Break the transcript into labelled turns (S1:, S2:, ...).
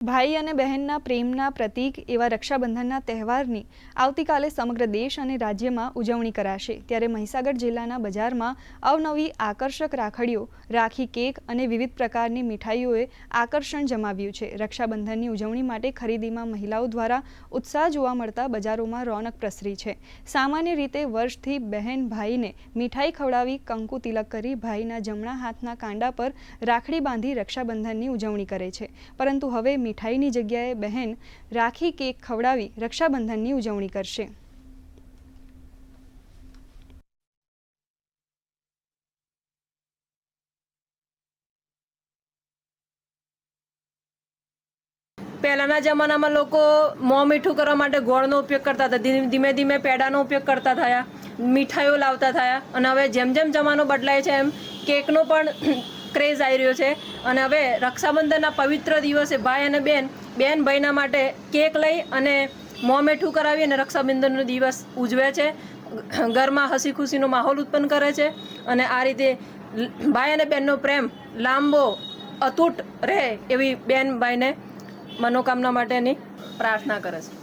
S1: ભાઈ અને બહેનના પ્રેમના પ્રતીક એવા રક્ષાબંધનના તહેવારની આવતીકાલે સમગ્ર દેશ અને રાજ્યમાં ઉજવણી કરાશે। ત્યારે મહીસાગર જિલ્લાના બજારમાં અવનવી આકર્ષક રાખડીઓ, રાખી, કેક અને વિવિધ પ્રકારની મીઠાઈઓએ આકર્ષણ જમાવ્યું છે। રક્ષાબંધનની ઉજવણી માટે ખરીદીમાં મહિલાઓ દ્વારા ઉત્સાહ જોવા મળતા બજારોમાં રોનક પ્રસરી છે। સામાન્ય રીતે વર્ષથી બહેન ભાઈને મીઠાઈ ખવડાવી, કંકુ તિલક કરી ભાઈના જમણા હાથના કાંડા પર રાખડી બાંધી રક્ષાબંધનની ઉજવણી કરે છે, પરંતુ હવે મીઠાઈની જગ્યાએ બહેન રાખી, કેક ખવડાવી રક્ષાબંધનની ઉજવણી કરશે।
S2: પહેલાના જમાનામાં લોકો મોં મીઠું કરવા માટે ગોળનો ઉપયોગ કરતા હતા। ધીમે ધીમે પેડાનો ઉપયોગ કરતા થયા, મીઠાઈઓ લાવતા થયા અને હવે જેમ જેમ જમાનો બદલાય છે એમ કેકનો પણ ક્રેઝ આવી રહ્યો છે। અને હવે રક્ષાબંધનના પવિત્ર દિવસે ભાઈ અને બેન ભાઈના માટે કેક લઈ અને મોં મીઠું કરાવી અને રક્ષાબંધનનો દિવસ ઉજવે છે। ઘરમાં હસી ખુશીનો માહોલ ઉત્પન્ન કરે છે અને આ રીતે ભાઈ અને બહેનનો પ્રેમ લાંબો અતૂટ રહે એવી બેન ભાઈને મનોકામના માટેની પ્રાર્થના કરે છે।